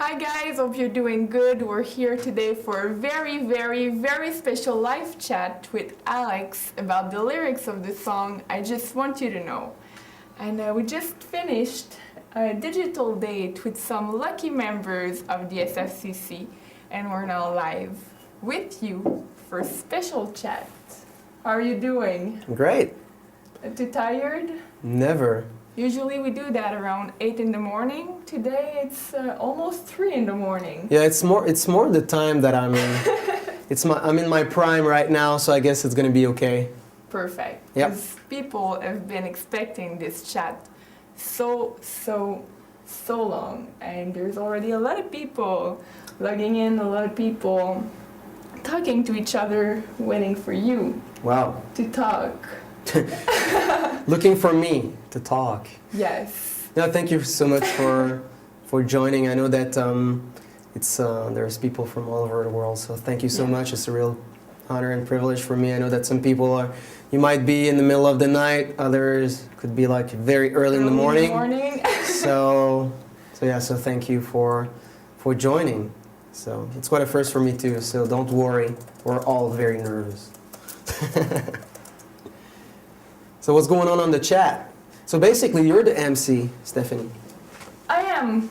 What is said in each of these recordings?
Hi guys, hope you're doing good. We're here today for a very, very, very special live chat with Alex about the lyrics of the song I Just Want You to Know. And we just finished a digital date with some lucky members of the SFCC, and we're now live with you for a special chat. How are you doing? Great. Too tired? Never. Usually we do that around 8 in the morning. Today it's almost 3 in the morning. Yeah, it's more the time that I'm in. I'm in my prime right now, so I guess it's gonna be okay. Perfect. Yep. Because people have been expecting this chat so long, and there's already a lot of people logging in, a lot of people talking to each other, waiting for you. Wow. To talk. Looking for me to talk. Yes. No, thank you so much for joining. I know that there's people from all over the world, so thank you so much. It's a real honor and privilege for me. I know that some people you might be in the middle of the night, others could be like very early in the morning. So thank you for joining. So it's quite a first for me too, so don't worry. We're all very nervous. So what's going on the chat? So basically you're the MC, Stephanie. I am.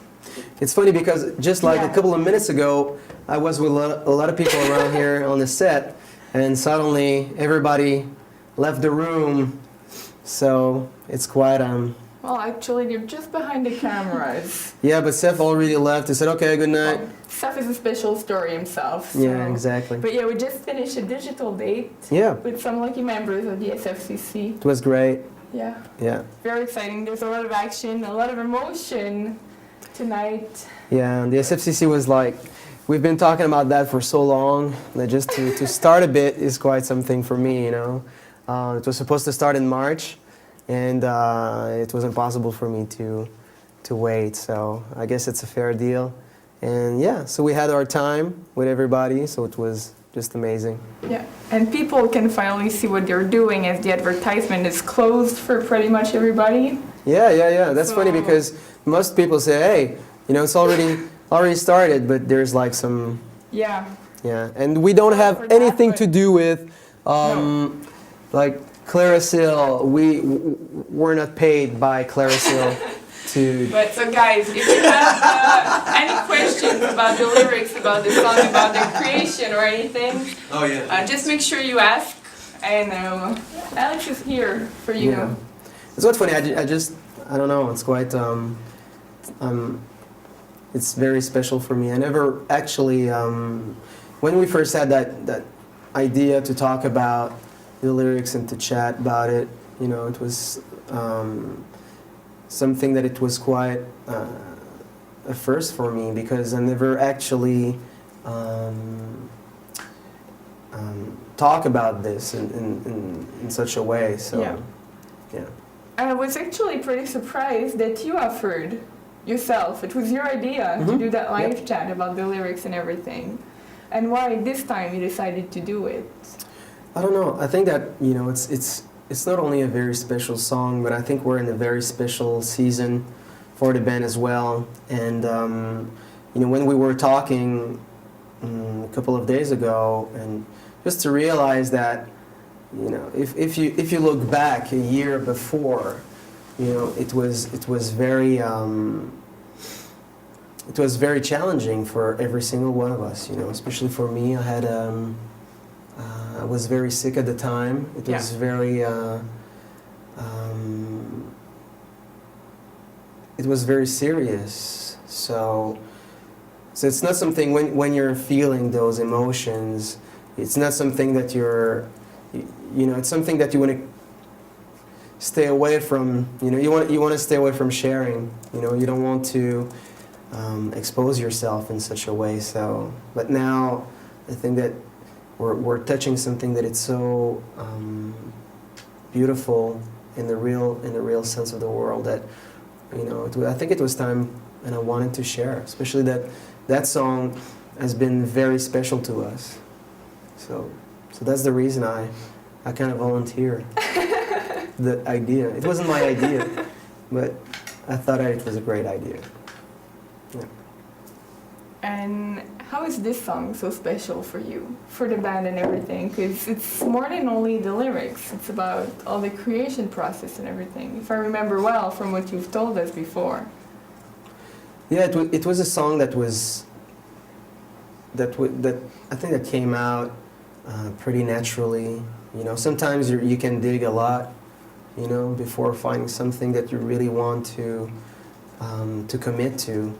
It's funny because just like a couple of minutes ago, I was with a lot of people around here on the set, and suddenly everybody left the room. So it's quite Well, actually, they're just behind the cameras. Yeah, but Seth already left. He said, "Okay, good night." Well, Seth is a special story himself. So. Yeah, exactly. But yeah, we just finished a digital date. Yeah. With some lucky members of the SFCC. It was great. Yeah. Yeah. Very exciting. There's a lot of action, a lot of emotion tonight. Yeah, and the SFCC was like, we've been talking about that for so long that just to start a bit is quite something for me, you know. It was supposed to start in March, and it was impossible for me to wait, so I guess it's a fair deal. And yeah, so we had our time with everybody, so it was just amazing. Yeah, and people can finally see what they're doing as the advertisement is closed for pretty much everybody. Yeah. That's funny because most people say, hey, you know, it's already started, but there's like some... Yeah. Yeah, and we don't have anything to do with, like, Clarisil. We're not paid by Clarisil to... But so guys, if you have any questions about the lyrics, about the song, about the creation or anything, just make sure you ask, and Alex is here for you. Yeah. It's not funny, I don't know, it's quite, it's very special for me. I never actually, when we first had that idea to talk about the lyrics and to chat about it, you know, it was something that it was quite a first for me because I never actually talk about this in such a way. So, yeah. I was actually pretty surprised that you offered yourself. It was your idea to do that live chat about the lyrics and everything. And why this time you decided to do it? I don't know. I think that, you know, it's not only a very special song, but I think we're in a very special season for the band as well. And, you know, when we were talking a couple of days ago, and just to realize that, you know, if you look back a year before, you know, it was very challenging for every single one of us, you know, especially for me. I was very sick at the time. It was very it was very serious. So it's not something when you're feeling those emotions, it's not something that you know, it's something that you want to stay away from. You know, you want to stay away from sharing. You know, you don't want to expose yourself in such a way. So, but now I think that we're touching something that it's so beautiful in the real sense of the world that, you know, I think it was time, and I wanted to share, especially that song has been very special to us. So that's the reason I kind of volunteered the idea. It wasn't my idea, but I thought it was a great idea. Yeah. And how is this song so special for you, for the band and everything? Because it's more than only the lyrics. It's about all the creation process and everything, if I remember well from what you've told us before. Yeah, it was a song that I think that came out pretty naturally. You know, sometimes you can dig a lot, you know, before finding something that you really want to commit to.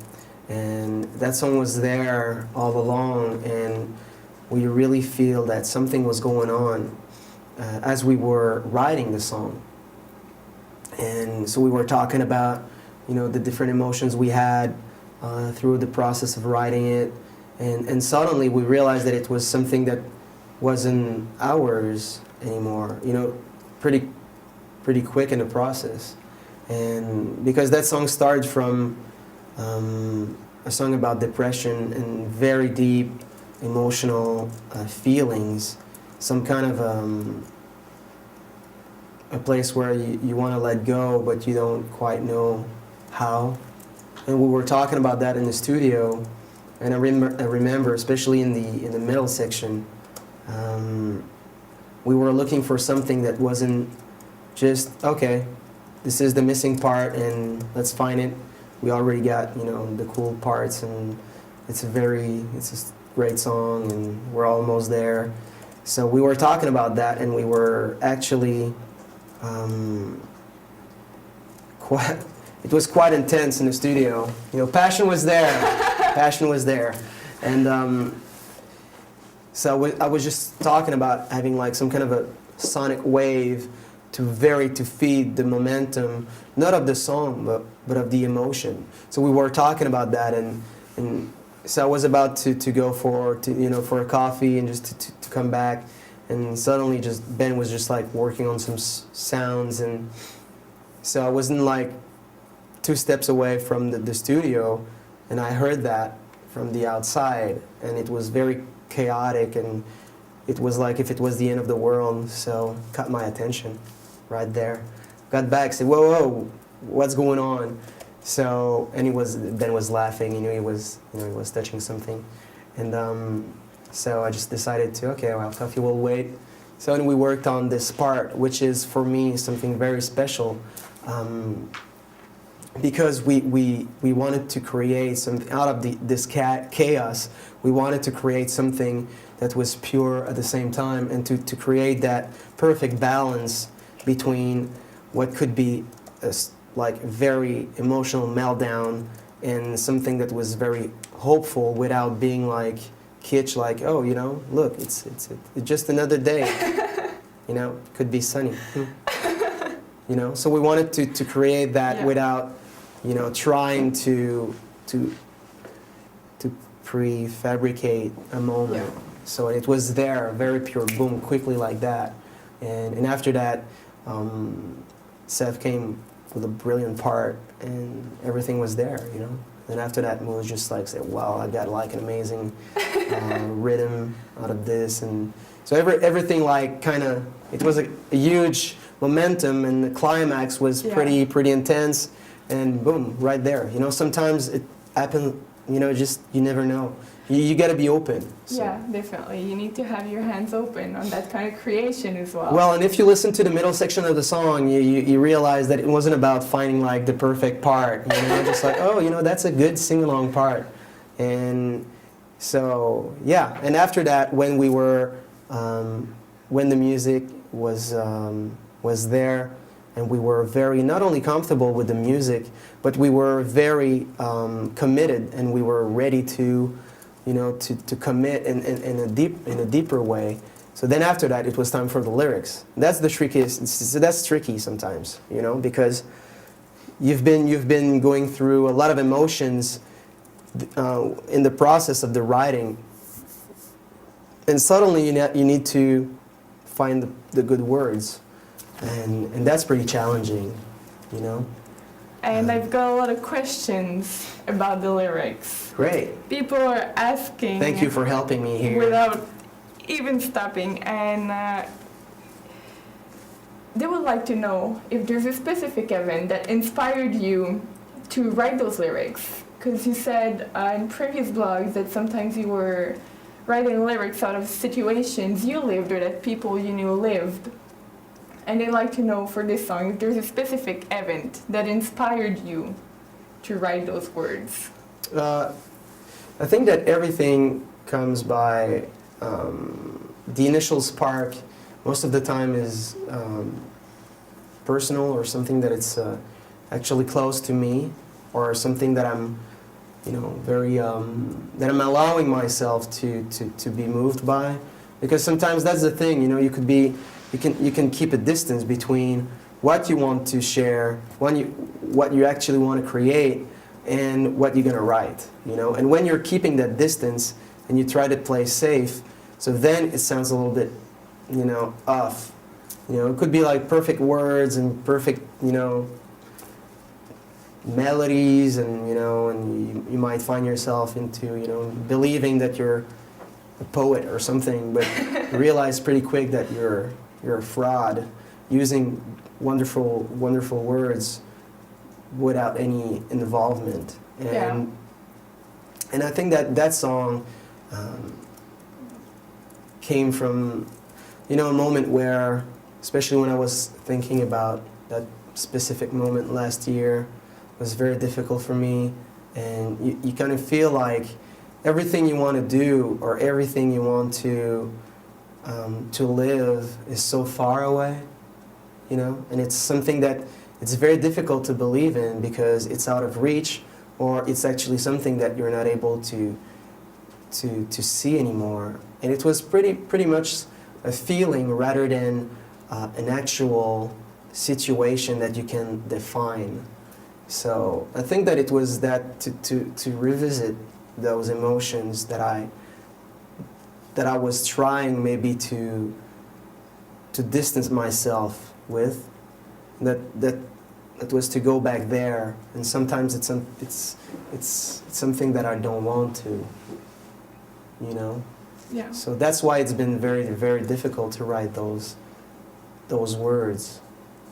And that song was there all along, and we really feel that something was going on as we were writing the song. And so we were talking about, you know, the different emotions we had through the process of writing it, and suddenly we realized that it was something that wasn't ours anymore, you know, pretty quick in the process. And because that song started from a song about depression and very deep emotional feelings, some kind of a place where you want to let go but you don't quite know how. And we were talking about that in the studio, and I remember especially in the middle section, we were looking for something that wasn't just, okay, this is the missing part and let's find it. We already got, you know, the cool parts, and it's a great song, and we're almost there. So we were talking about that, and we were actually it was quite intense in the studio. You know, passion was there, and so I was just talking about having like some kind of a sonic wave to feed the momentum, not of the song, but of the emotion. So we were talking about that, and so I was about to go for a coffee and just to come back, and suddenly Ben was just like working on some sounds, and so I wasn't like 2 steps away from the studio, and I heard that from the outside, and it was very chaotic, and it was like if it was the end of the world. So caught my attention right there. Got back, said, whoa, what's going on? So, and Ben was laughing, he knew he was touching something. And so I just decided to, okay, well, coffee will wait. So then we worked on this part, which is for me something very special, because we wanted to create something out of this chaos. We wanted to create something that was pure at the same time, and to create that perfect balance between what could be a like very emotional meltdown and something that was very hopeful without being like kitsch, like, oh, you know, look, it's just another day, you know, could be sunny, you know. So we wanted to create that without, you know, trying to prefabricate a moment. Yeah. So it was there, very pure, boom, quickly like that. And after that, Seth came with a brilliant part, and everything was there, you know. And after that, it was just like, say, wow, I got like an amazing rhythm out of this, and so everything like kind of, it was a huge momentum, and the climax was pretty intense, and boom, right there. You know, sometimes it happens, you know, just you never know. You got to be open. So. Yeah, definitely. You need to have your hands open on that kind of creation as well. Well, and if you listen to the middle section of the song, you realize that it wasn't about finding like the perfect part. You know, just like, oh, you know, that's a good sing-along part. And so, yeah. And after that, when we were, when the music was there, and we were very not only comfortable with the music, but we were very committed, and we were ready to, you know, to commit in a deeper way. So then after that, it was time for the lyrics. That's the trickiest. That's tricky sometimes, you know, because you've been going through a lot of emotions in the process of the writing, and suddenly you need to find the good words, and that's pretty challenging, you know. And I've got a lot of questions about the lyrics. Great. People are asking. Thank you for helping me here. Without even stopping. And they would like to know if there's a specific event that inspired you to write those lyrics. because you said in previous blogs that sometimes you were writing lyrics out of situations you lived or that people you knew lived. And I'd like to know for this song if there's a specific event that inspired you to write those words. I think that everything comes by the initial spark. Most of the time is personal or something that it's actually close to me, or something that I'm, very that I'm allowing myself to be moved by. Because sometimes that's the thing, you can keep a distance between what you want to share, what you actually want to create, and what you're gonna write, And when you're keeping that distance and you try to play safe, so then it sounds a little bit, off. It could be like perfect words and perfect, melodies, and and you might find yourself into believing that you're a poet or something, but you realize pretty quick that you're a fraud, using wonderful words without any involvement. And I think that song came from a moment where, especially when I was thinking about that specific moment last year, it was very difficult for me, and you kind of feel like everything you want to do or everything you want to live is so far away, and it's something that it's very difficult to believe in because it's out of reach, or it's actually something that you're not able to see anymore. And it was pretty much a feeling rather than an actual situation that you can define. So I think that it was that to revisit those emotions that I was trying maybe to distance myself with. That was to go back there, and sometimes it's something that I don't want to, Yeah. So that's why it's been very, very difficult to write those words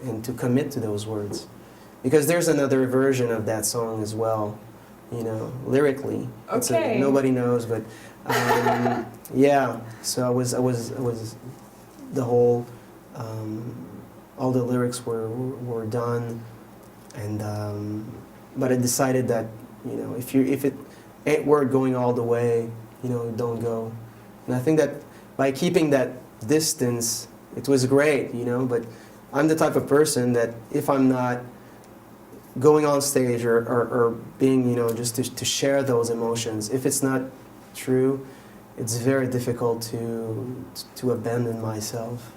and to commit to those words, because there's another version of that song as well, lyrically. Okay. Nobody knows, but yeah. So I was the whole. All the lyrics were done, and but I decided that if it ain't worth going all the way, don't go. And I think that by keeping that distance, it was great, But I'm the type of person that if I'm not going on stage or being, just to share those emotions, if it's not true, it's very difficult to abandon myself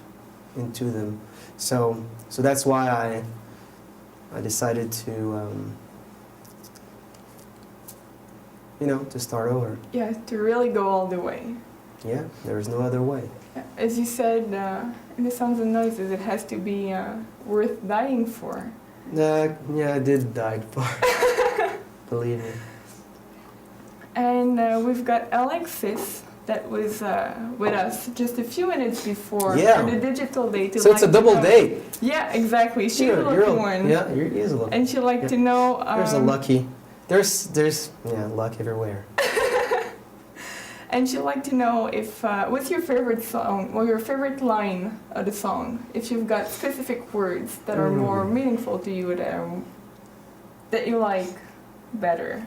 into them. So that's why I decided to to start over. Yeah, to really go all the way. Yeah, there is no other way. As you said, in the Sounds and Noises, it has to be worth dying for. Yeah, I did die for. Believe me. And we've got Alexis that was with us just a few minutes before for the digital date. So it's a double date. Yeah, exactly. She's a lucky one. Yeah, you're lucky. And she'd like to know... there's a lucky. There's luck everywhere. And she'd like to know if what's your favorite song or your favorite line of the song? If you've got specific words that are more meaningful to you that you like better.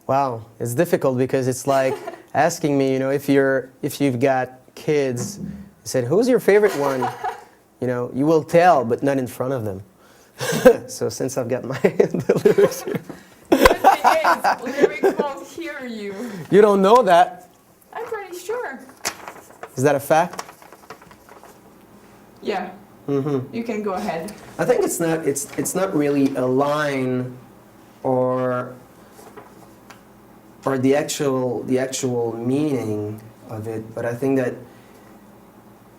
Wow, it's difficult because it's like asking me, if you've got kids, you said, who's your favorite one? You will tell, but not in front of them. So since I've got the lyrics here. The lyrics won't hear you. You don't know that. I'm pretty sure. Is that a fact? Yeah. Mm-hmm. You can go ahead. I think it's not really a line or the actual meaning of it, but I think that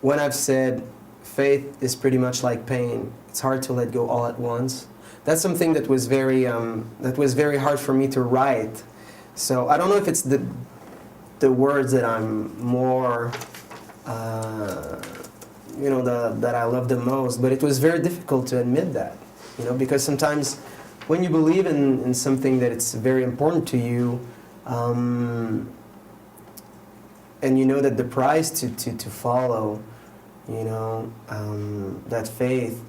when I've said faith is pretty much like pain, it's hard to let go all at once. That's something that was very hard for me to write. So I don't know if it's the words that I'm more that I love the most, but it was very difficult to admit that, because sometimes when you believe in something that it's very important to you, and you know that the price to follow, you know, that faith,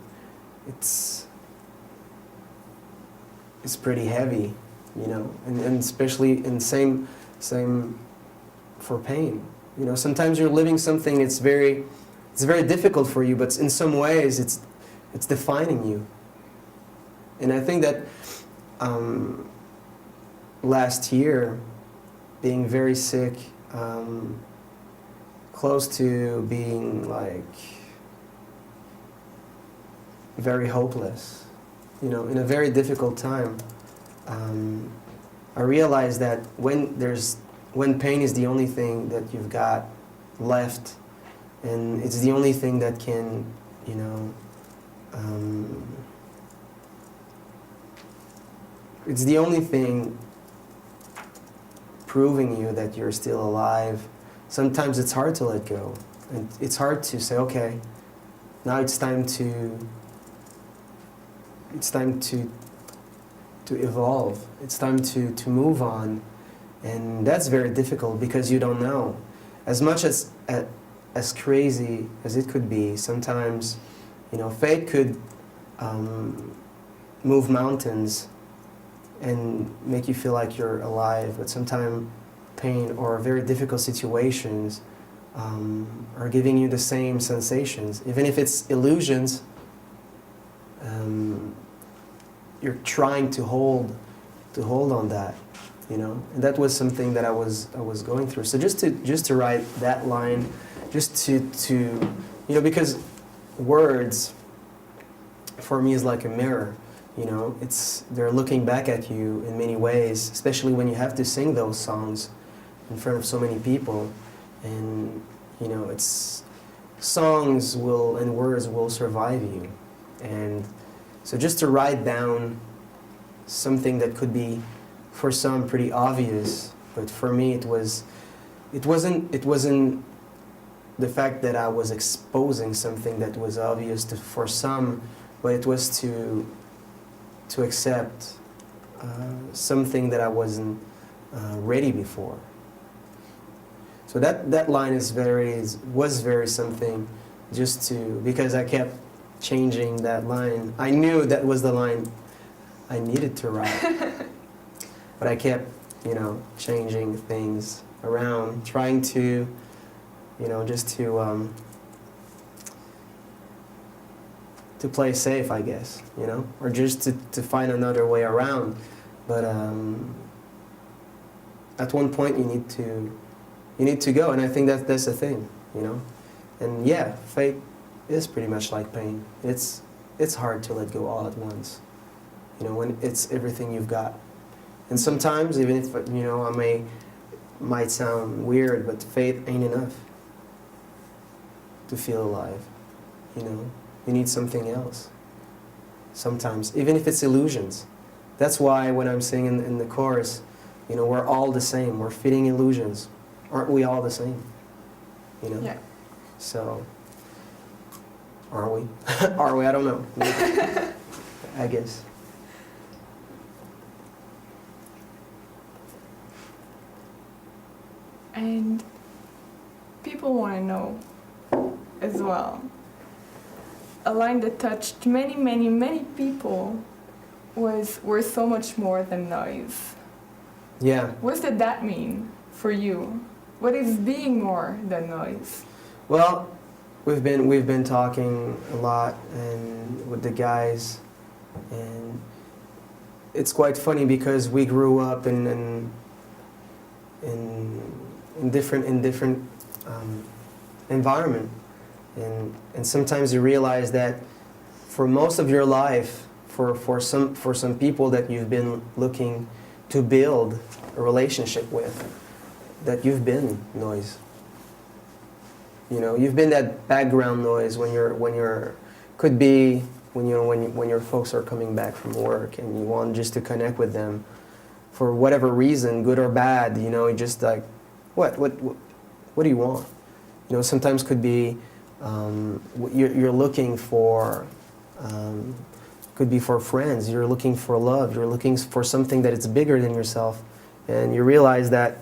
it's pretty heavy, you know, and especially in same for pain. You know, sometimes you're living something it's very difficult for you, but in some ways it's defining you. And I think that last year, being very sick, close to being like very hopeless, you know, in a very difficult time, I realized that when pain is the only thing that you've got left, and it's the only thing that can, you know, it's the only thing proving you that you're still alive. Sometimes it's hard to let go, and it's hard to say, okay, now it's time to evolve. It's time to move on, and that's very difficult because you don't know. As much as crazy as it could be, sometimes, you know, faith could move mountains and make you feel like you're alive, but sometimes pain or very difficult situations are giving you the same sensations. Even if it's illusions, you're trying to hold on that, you know. And that was something that I was going through. So just to write that line, just to you know, because words for me is like a mirror. You know, they're looking back at you in many ways, especially when you have to sing those songs in front of so many people. And, you know, songs and words will survive you. And so just to write down something that could be, for some, pretty obvious, but for me it wasn't the fact that I was exposing something that was obvious for some, but it was to accept something that I wasn't ready before. So that line was very something, because I kept changing that line. I knew that was the line I needed to write, but I kept, you know, changing things around, trying to, you know, just to play safe, I guess, you know, or just to find another way around. But at one point you need to go, and I think that's the thing, you know. And yeah, faith is pretty much like pain. It's hard to let go all at once, you know, when it's everything you've got. And sometimes, even if, you know, might sound weird, but faith ain't enough to feel alive, you know. You need something else. Sometimes, even if it's illusions. That's why when I'm singing in the chorus, you know, we're all the same. We're fitting illusions. Aren't we all the same? You know? Yeah. So, are we? Are we? I don't know. Maybe. I guess. And people want to know as well. A line that touched many, many, many people was "We're so much more than noise." Yeah. What did that mean for you? What is being more than noise? Well, we've been talking a lot and with the guys, and it's quite funny because we grew up in different environment. And sometimes you realize that for most of your life, for some people that you've been looking to build a relationship with, that you've been noise. You know, you've been that background noise when your folks are coming back from work and you want just to connect with them for whatever reason, good or bad. You know, you just like, what do you want? You know, sometimes could be you're looking for could be for friends. You're looking for love. You're looking for something that is bigger than yourself. And you realize that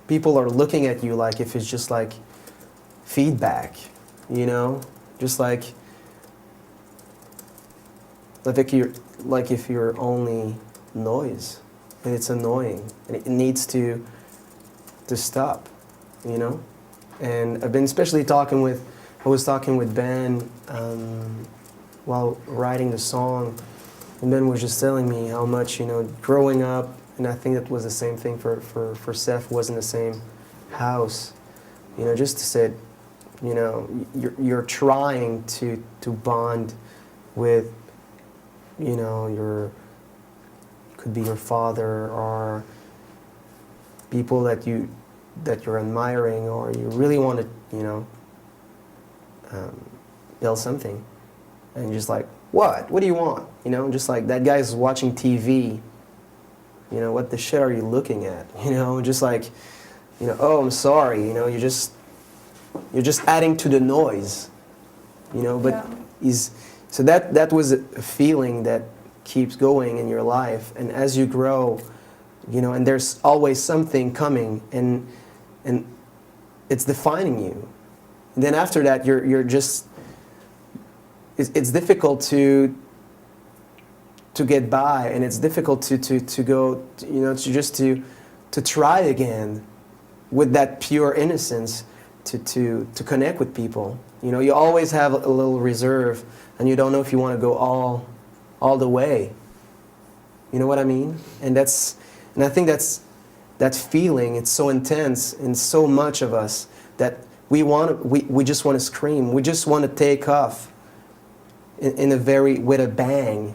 people are looking at you like if it's just like feedback, you know? Just like if you're only noise. And it's annoying. And it needs to stop, you know? And I've been especially I was talking with Ben while writing the song, and Ben was just telling me how much, you know, growing up, and I think that was the same thing for Seth, was in the same house, you know, just to say, you know, you're trying to bond with, you know, could be your father or people that you're admiring, or you really want to, you know, build something, and you're just like, what do you want, you know, just like that guy's watching TV, you know, what the shit are you looking at, you know, just like, you know, oh, I'm sorry, you know, you're just adding to the noise, you know. But so that was a feeling that keeps going in your life, and as you grow, you know, and there's always something coming, and it's defining you. And then after that, you're just, it's difficult to get by, and it's difficult to go, you know, to try again with that pure innocence to connect with people. You know, you always have a little reserve, and you don't know if you want to go all the way. You know what I mean? And I think that feeling, it's so intense in so much of us that we just want to scream. We just want to take off with a bang.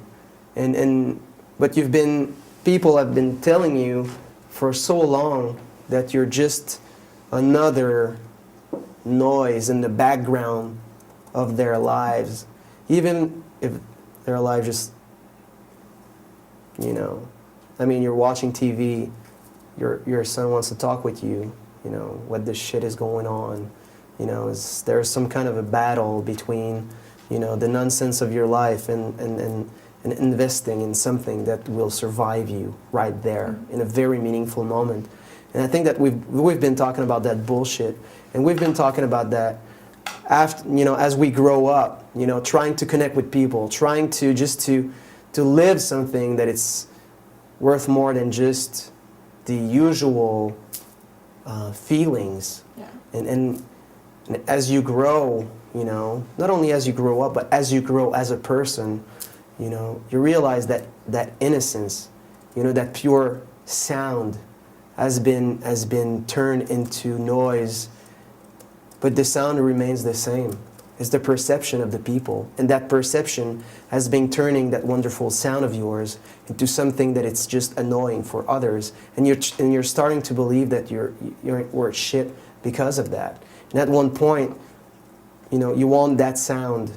But people have been telling you for so long that you're just another noise in the background of their lives, even if their lives just, you know, I mean, you're watching TV, your son wants to talk with you, you know, what this shit is going on, you know, there's some kind of a battle between, you know, the nonsense of your life and investing in something that will survive you right there in a very meaningful moment. And I think that we've been talking about that bullshit, and we've been talking about that after, you know, as we grow up, you know, trying to connect with people, trying to just to live something that it's worth more than just the usual feelings. Yeah. And as you grow, you know, not only as you grow up, but as you grow as a person, you know, you realize that innocence, you know, that pure sound has been turned into noise, but the sound remains the same. It's the perception of the people, and that perception has been turning that wonderful sound of yours into something that it's just annoying for others, and you're starting to believe that you're shit because of that. And at one point, you know, you want that sound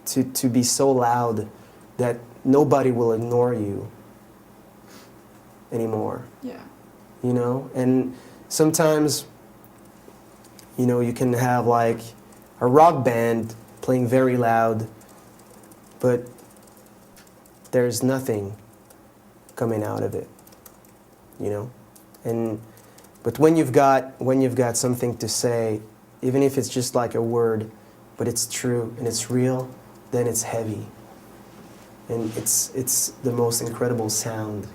to be so loud that nobody will ignore you anymore. Yeah. You know, and sometimes, you know, you can have like a rock band playing very loud, but there's nothing coming out of it, you know. But when you've got something to say, even if it's just like a word, but it's true and it's real, then it's heavy, and it's the most incredible sound.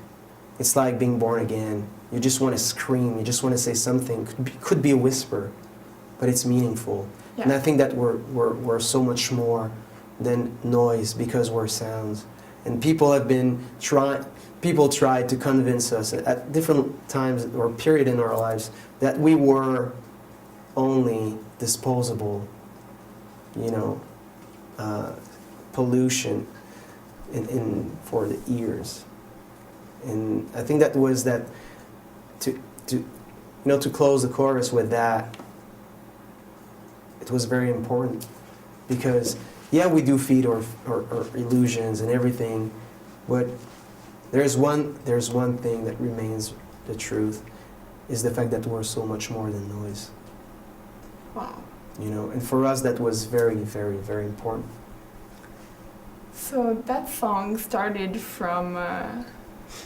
It's like being born again. You just want to scream. You just want to say something. Could be a whisper, but it's meaningful. Yeah. And I think that we're so much more than noise because we're sounds. And people tried to convince us at different times or period in our lives that we were only disposable, you know, pollution for the ears. And I think that was that to close the chorus with that, it was very important, because yeah, we do feed our illusions and everything, but there's one thing that remains the truth, is the fact that we're so much more than noise. Wow. You know, and for us that was very, very, very important. So that song started from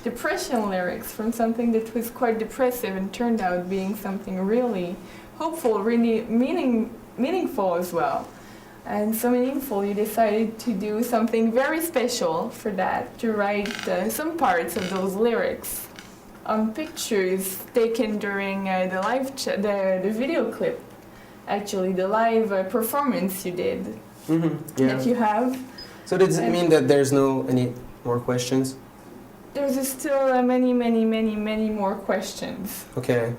depression lyrics, from something that was quite depressive and turned out being something really hopeful, really meaningful as well. And so meaningful, you decided to do something very special for that, to write some parts of those lyrics on pictures taken during the video clip, actually the live performance you did, that you have. So does it mean that there's any more questions? There's still many more questions. Okay.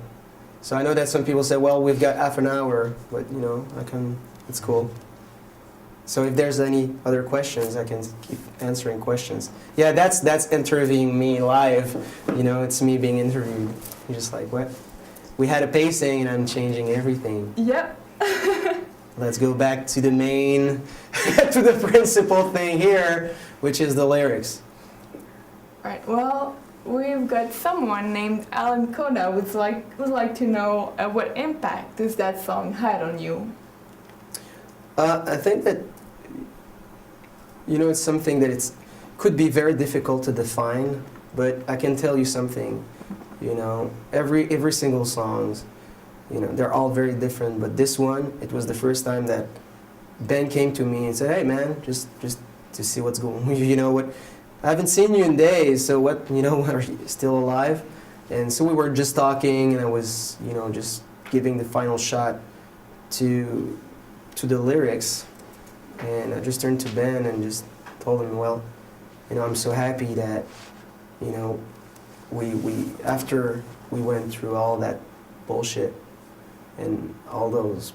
So I know that some people say, well, we've got half an hour, but it's cool. So if there's any other questions, I can keep answering questions. Yeah, that's interviewing me live. It's me being interviewed. You're just like, what? We had a pacing and I'm changing everything. Yep. Let's go back to the main, to the principal thing here, which is the lyrics. Right, well, we've got someone named Alan Koda would like to know what impact does that song had on you? I think that, it's something that could be very difficult to define, but I can tell you something, every single songs, they're all very different, but this one, it was the first time that Ben came to me and said, hey man, just to see what's going on, what, I haven't seen you in days, so what, are you still alive? And so we were just talking, and I was, just giving the final shot to the lyrics, and I just turned to Ben and just told him, well, I'm so happy that, we after we went through all that bullshit and all those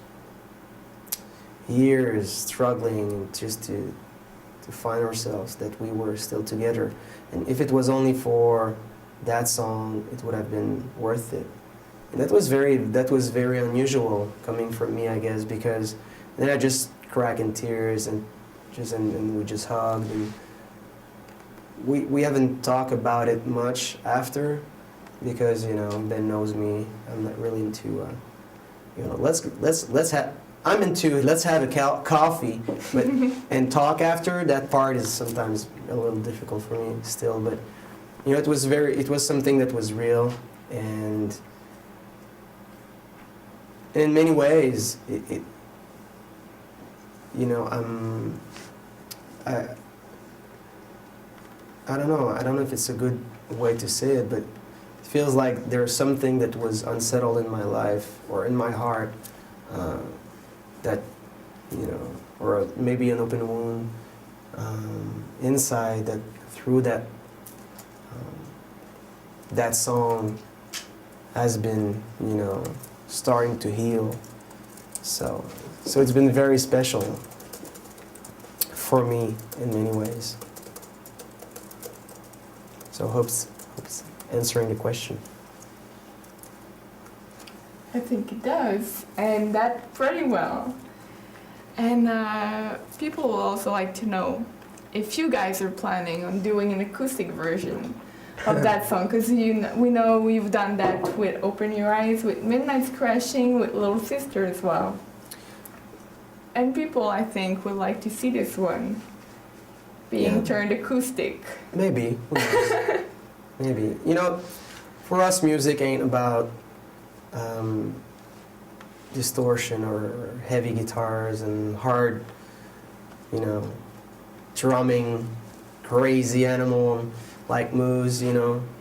years struggling just to find ourselves, that we were still together, and if it was only for that song, it would have been worth it. And that was very unusual coming from me, I guess, because then I just cracked in tears and we just hugged, and we haven't talked about it much after, because Ben knows me. I'm not really into I'm into let's have a coffee, but and talk after. That part is sometimes a little difficult for me still, but it was something that was real, and in many ways I don't know if it's a good way to say it, but it feels like there's something that was unsettled in my life or in my heart, that or maybe an open wound inside, that through that that song has been starting to heal. So it's been very special for me in many ways. So hope's answering the question. I think it does, and that pretty well. And people will also like to know if you guys are planning on doing an acoustic version of that song, because we know you've done that with Open Your Eyes, with Midnight's Crashing, with Little Sister as well. And people, I think, would like to see this one being turned acoustic. Maybe. Who knows? Maybe. For us, music ain't about distortion or heavy guitars and hard, drumming, crazy animal-like moves,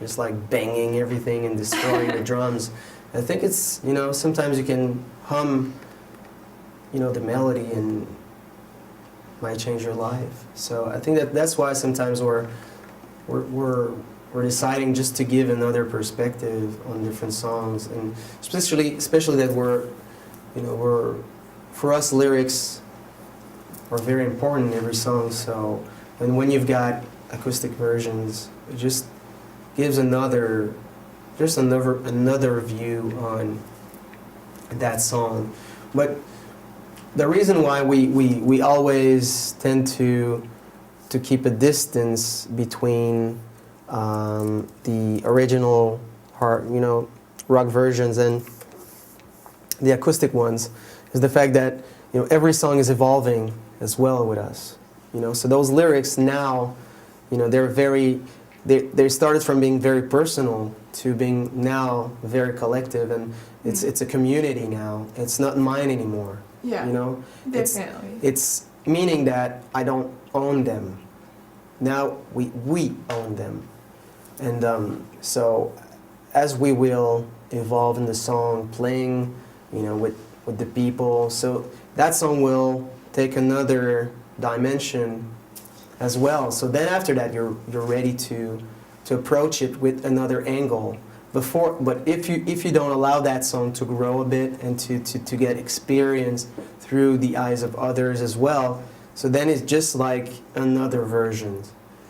just like banging everything and destroying the drums. I think it's, sometimes you can hum, the melody and might change your life. So I think that's why sometimes we're deciding just to give another perspective on different songs, and especially that for us, lyrics are very important in every song. So, and when you've got acoustic versions, it just gives another view on that song. But the reason why we always tend to keep a distance between the original rock versions and the acoustic ones is the fact that every song is evolving as well with us. You know, so those lyrics now, you know, they started from being very personal to being now very collective, and it's a community now. It's not mine anymore. Yeah, you know, definitely. It's meaning that I don't own them. Now we own them, and so as we will evolve in the song, playing, you know, with the people, so that song will take another dimension as well. So then after that, you're ready to approach it with another angle. But if you don't allow that song to grow a bit and to get experience through the eyes of others as well, so then it's just like another version.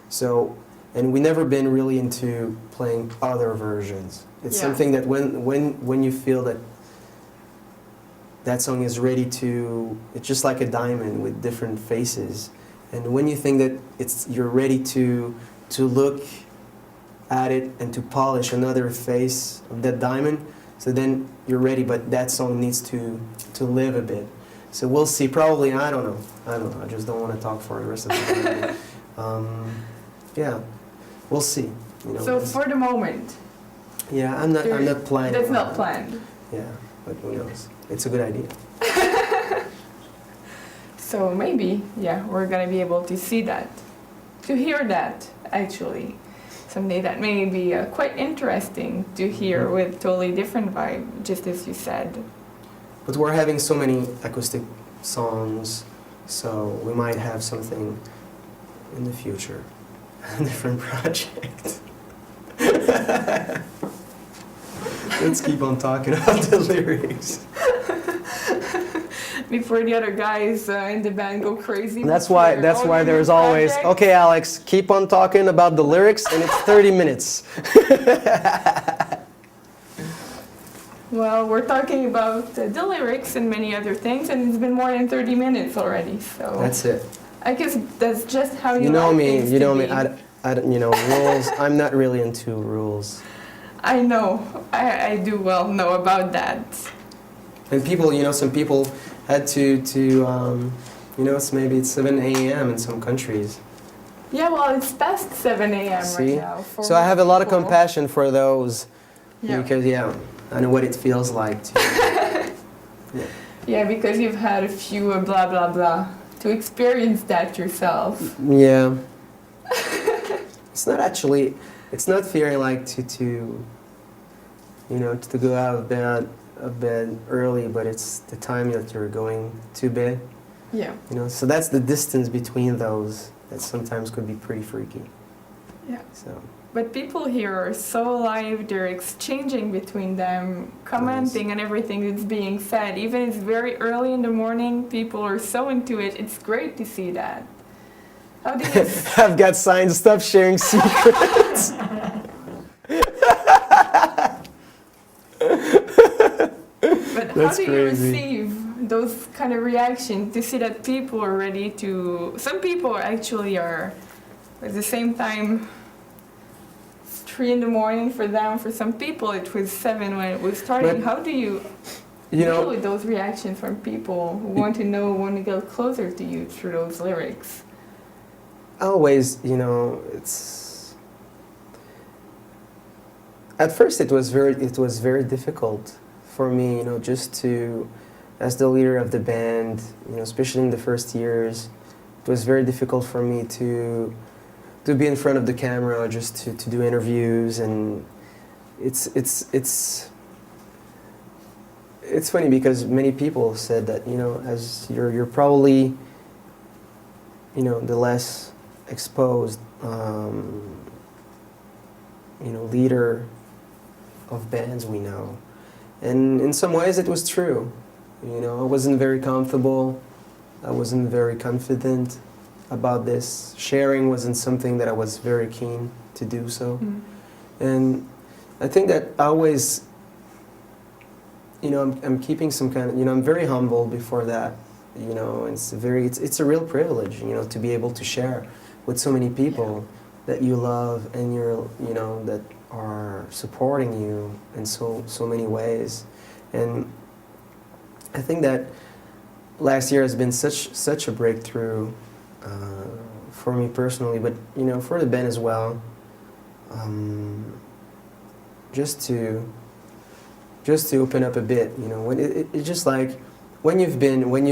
So, and we never been really into playing other versions. It's something that when you feel that that song is ready to, it's just like a diamond with different faces. And when you think that you're ready to look at it and to polish another face of that diamond, so then you're ready, but that song needs to live a bit. So we'll see. Probably, I don't know. I just don't want to talk for the rest of the time. Yeah, we'll see. You know, so for the moment. Yeah, I'm not planning. That's not planned. Yeah, but who knows? It's a good idea. So maybe, yeah, we're gonna be able to see that, to hear that actually. Someday that may be quite interesting to hear with totally different vibe, just as you said. But we're having so many acoustic songs, so we might have something in the future, a different project. Let's keep on talking about the lyrics. Before the other guys in the band go crazy. That's why there's always, okay Alex, keep on talking about the lyrics and it's 30 minutes. Well, we're talking about the lyrics and many other things, and it's been more than 30 minutes already, so. That's it. I guess that's just how you know like me, things you to know be. me, I don't, you know, rules, I'm not really into rules. I know, I do well know about that. And people, you know, some people had to you know, it's 7 a.m. in some countries. Yeah, well, it's past 7 a.m. See? right now. So I have a lot of people. compassion for those, Yeah. because I know what it feels like to. Yeah, because you've had a few blah blah blah to experience that yourself. Yeah. It's not fearing like to you know, to go out of bed early, but it's the time that you're going to bed. Yeah. You know, so that's the distance between those that sometimes could be pretty freaky. Yeah. So. But people here are so alive, they're exchanging between them, commenting on everything that's being said. Even it's very early in the morning, people are so into it. It's great to see that. How do you... I've got signs, stop sharing secrets. But That's how do you crazy. receive those kind of reactions to see that people are ready to... Some people actually are, at the same time, 3 in the morning for them. For some people, it was 7 when it was starting. But, how do you deal with those reactions from people who want to know, want to get closer to you through those lyrics? Always, you know, it's... At first it was very difficult for me, you know, just to, as the leader of the band, you know, especially in the first years, it was very difficult for me to be in front of the camera, just to do interviews, and it's funny because many people said that, you know, as you're probably, you know, the less exposed, you know, leader of bands we know. And in some ways it was true. You know, I wasn't very comfortable. I wasn't very confident about this. Sharing wasn't something that I was very keen to do so. Mm. And I think that I always, you know, I'm keeping some kind of, you know, I'm very humble before that. You know, it's a real privilege, you know, to be able to share with so many people that you love and you know, that are supporting you in so many ways. And I think that last year has been such a breakthrough for me personally, but you know, for the band as well. Just to open up a bit, you know, when it's just like when you've been when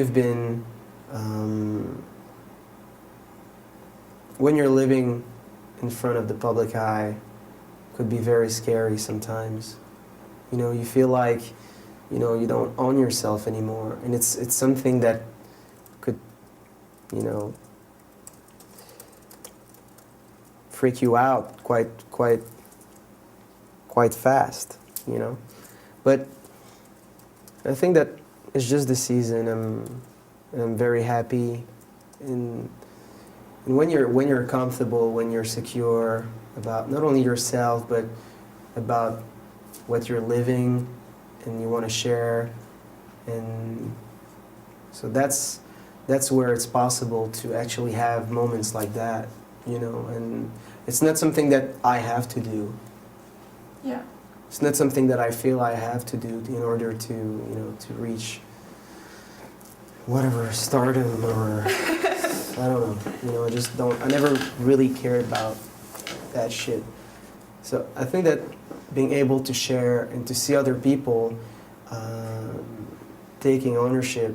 you're living in front of the public eye, could be very scary sometimes. You know, you feel like, you know, you don't own yourself anymore, and it's something that could, you know, freak you out quite fast, you know. But I think that it's just the season. I'm very happy, and when you're comfortable, when you're secure about not only yourself but about what you're living and you want to share, and so that's where it's possible to actually have moments like that, you know. And it's not something that I have to do. Yeah. It's not something that I feel I have to do in order to, you know, to reach whatever stardom or I don't know. You know, I never really cared about that shit. So I think that being able to share and to see other people taking ownership,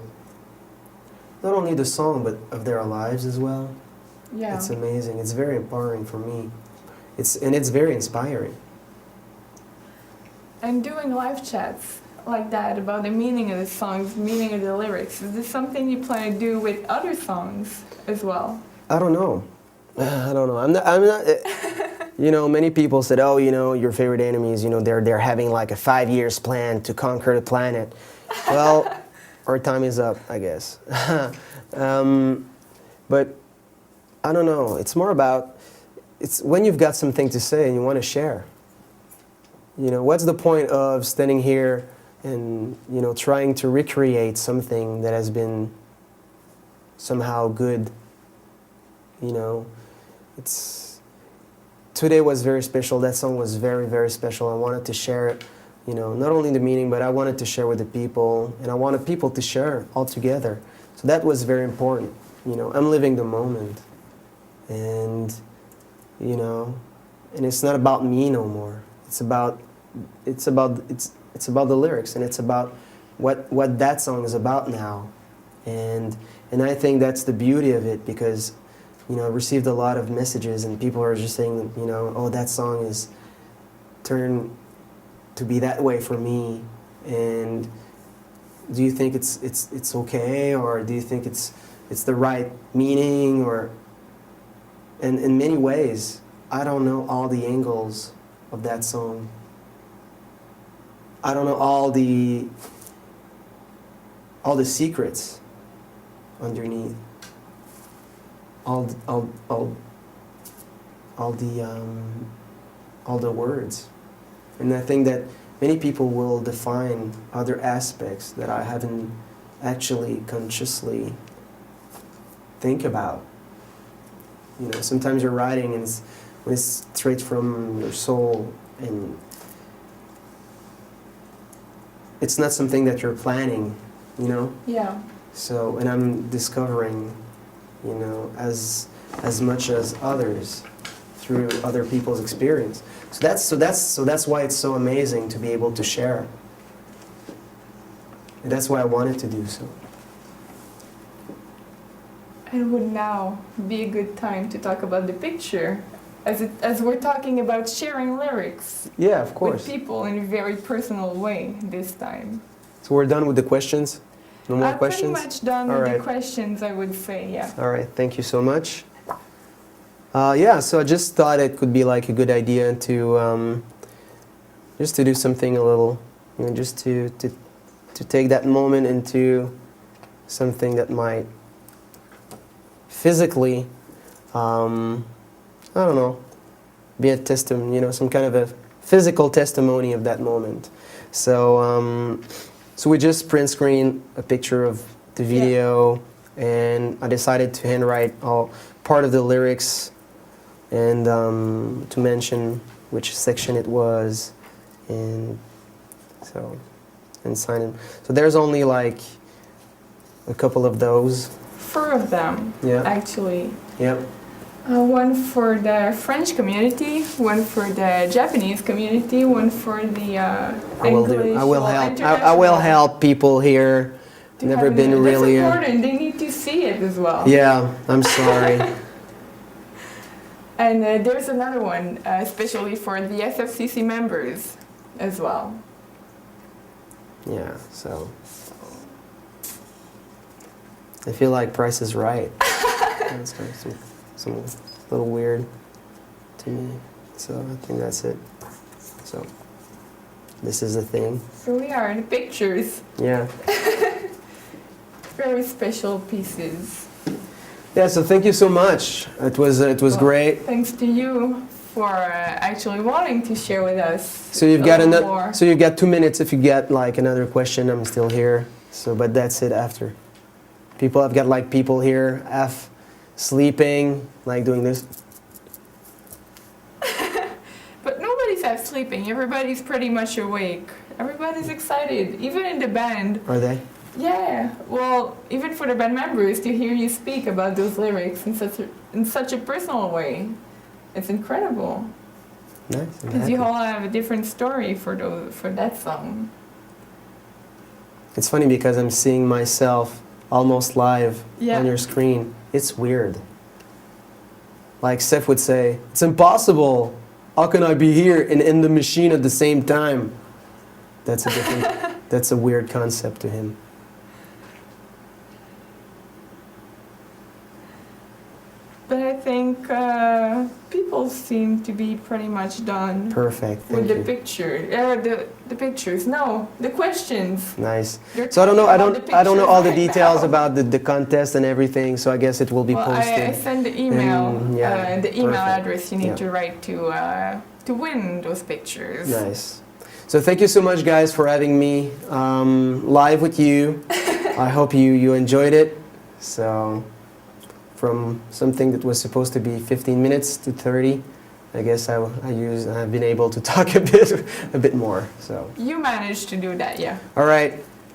not only the song but of their lives as well. Yeah. It's amazing. It's very empowering for me. It's very inspiring. And doing live chats like that about the meaning of the songs, meaning of the lyrics, is this something you plan to do with other songs as well? I don't know. I'm not. You know, many people said, "Oh, you know, your favorite enemies. You know, they're having like a 5 years plan to conquer the planet." Well, our time is up, I guess. But I don't know. It's more about when you've got something to say and you want to share. You know, what's the point of standing here and, you know, trying to recreate something that has been somehow good? You know, today was very special. That song was very, very special. I wanted to share it, you know, not only the meaning, but I wanted to share with the people, and I wanted people to share all together. So that was very important. You know, I'm living the moment, and, you know, and it's not about me no more. It's about the lyrics, and it's about what that song is about now, and I think that's the beauty of it, because, you know, I received a lot of messages and people are just saying, you know, oh, that song is turned to be that way for me, and do you think it's okay, or do you think it's the right meaning, or, and in many ways I don't know all the angles of that song. I don't know all the secrets underneath. All the words. And I think that many people will define other aspects that I haven't actually consciously think about. You know, sometimes you're writing and it's straight from your soul, and it's not something that you're planning, you know? Yeah. So, and I'm discovering, you know, as much as others through other people's experience. So that's why it's so amazing to be able to share. And that's why I wanted to do so. And would now be a good time to talk about the picture, as we're talking about sharing lyrics. Yeah, of course. With people in a very personal way this time. So we're done with the questions? No more I'm questions? pretty much done with the questions, I would say, yeah. All right, thank you so much. Yeah, so I just thought it could be like a good idea to just to do something a little, you know, just to take that moment into something that might physically, I don't know, be a testimony, you know, some kind of a physical testimony of that moment. So, so we just print screen a picture of the video, and I decided to handwrite part of the lyrics, and to mention which section it was, and so, and sign it. So there's only like a couple of those 4 of them, Yeah. actually. Yep. One for the French community, one for the Japanese community, one for the I will English. do. I will or help. I will international. help people here. To Never have been it. really. That's important. They need to see it as well. Yeah. I'm sorry. And there's another one, especially for the SFCC members as well. Yeah. So. I feel like Price is Right. That's kind of some little weird to me. So I think that's it. So this is the thing. Here we are, the pictures. Yeah. Very special pieces. Yeah. So thank you so much. It was Well, great. Thanks to you for actually wanting to share with us. So you've a got little another. more. So you've got 2 minutes. If you get like another question, I'm still here. So, but that's it after. I've got like people here, sleeping, like doing this. But nobody's half sleeping. Everybody's pretty much awake. Everybody's excited, even in the band. Are they? Yeah. Well, even for the band members to hear you speak about those lyrics in such a personal way, it's incredible. Nice. I'm Because you happy. all have a different story for that song. It's funny because I'm seeing myself almost live Yeah. on your screen. It's weird. Like Steph would say, it's impossible. How can I be here and in the machine at the same time? That's a different, that's a weird concept to him. But I think people seem to be pretty much done Perfect. with Thank the you. picture. The pictures. No, the questions. Nice. They're So I don't know. talking about the I don't know all the pictures right details now. about the contest and everything. So I guess it will be Well, posted. I send the email, yeah, the email perfect. address you need Yeah. to write to win those pictures. Nice. So thank you so much, guys, for having me live with you. I hope you enjoyed it. So from something that was supposed to be 15 minutes to 30, I guess I've been able to talk a bit more. So You managed to do that, yeah. all right.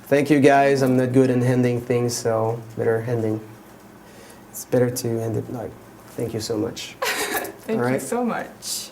Thank you, guys. I'm not good in ending things, so better ending. It's better to end it like. Thank you so much. Thank All you right. so much.